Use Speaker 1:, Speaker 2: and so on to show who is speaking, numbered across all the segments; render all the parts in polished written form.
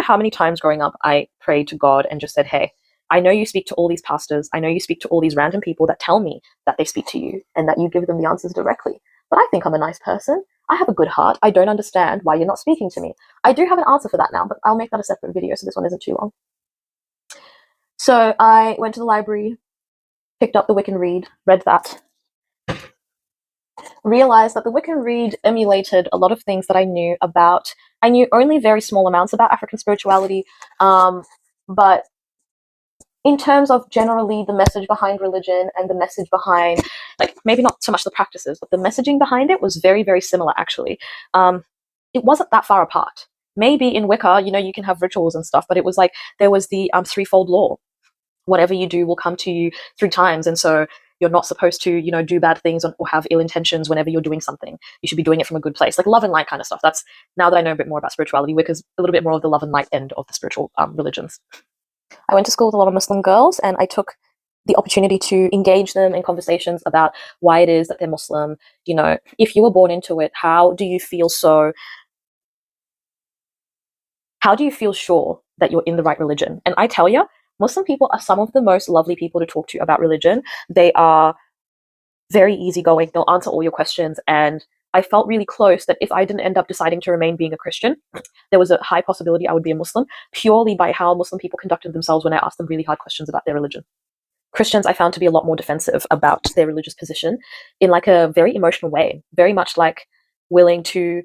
Speaker 1: How many times growing up I prayed to God and just said, hey, I know you speak to all these pastors. I know you speak to all these random people that tell me that they speak to you and that you give them the answers directly. But I think I'm a nice person. I have a good heart. I don't understand why you're not speaking to me. I do have an answer for that now, but I'll make that a separate video so this one isn't too long. So I went to the library, picked up the Wiccan Rede, read that, realized that the Wiccan Rede emulated a lot of things that I knew about. I knew only very small amounts about African spirituality, but in terms of generally the message behind religion and the message behind, like, maybe not so much the practices, but the messaging behind it was very, very similar, actually. It wasn't that far apart. Maybe in Wicca, you can have rituals and stuff, but it was like there was the threefold law. Whatever you do will come to you 3 times, and so you're not supposed to, do bad things or have ill intentions whenever you're doing something. You should be doing it from a good place, like love and light kind of stuff. That's, now that I know a bit more about spirituality, Wicca's a little bit more of the love and light end of the spiritual religions. I went to school with a lot of Muslim girls, and I took the opportunity to engage them in conversations about why it is that they're Muslim. If you were born into it, how do you feel sure that you're in the right religion? And I tell you, Muslim people are some of the most lovely people to talk to about religion. They are very easygoing. They'll answer all your questions. And I felt really close that if I didn't end up deciding to remain being a Christian, there was a high possibility I would be a Muslim, purely by how Muslim people conducted themselves when I asked them really hard questions about their religion. Christians I found to be a lot more defensive about their religious position in like a very emotional way, very much like willing to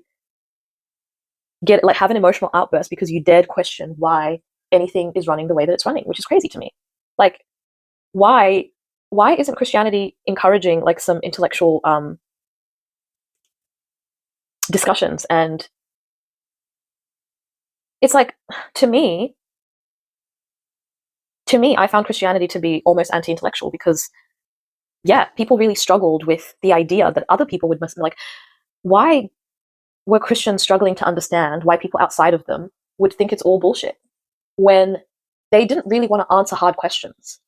Speaker 1: have an emotional outburst because you dared question why anything is running the way that it's running, which is crazy to me. Like, why isn't Christianity encouraging like some intellectual discussions? And it's like, to me, I found Christianity to be almost anti-intellectual because, yeah, people really struggled with the idea that other people would like, why were Christians struggling to understand why people outside of them would think it's all bullshit when they didn't really want to answer hard questions?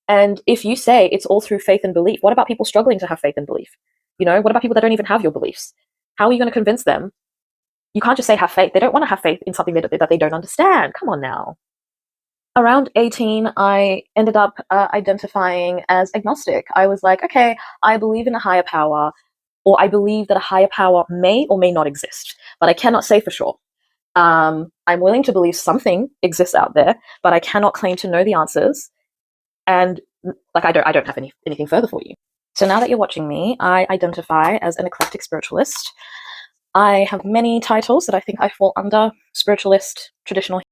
Speaker 1: And if you say it's all through faith and belief, what about people struggling to have faith and belief? What about people that don't even have your beliefs? How are you going to convince them? You can't just say have faith. They don't want to have faith in something that they don't understand. Come on now. Around 18, I ended up identifying as agnostic. I was like, okay, I believe in a higher power, or I believe that a higher power may or may not exist, but I cannot say for sure. I'm willing to believe something exists out there, but I cannot claim to know the answers. And like, I don't have anything further for you. So now that you're watching me, I identify as an eclectic spiritualist. I have many titles that I think I fall under: spiritualist, traditional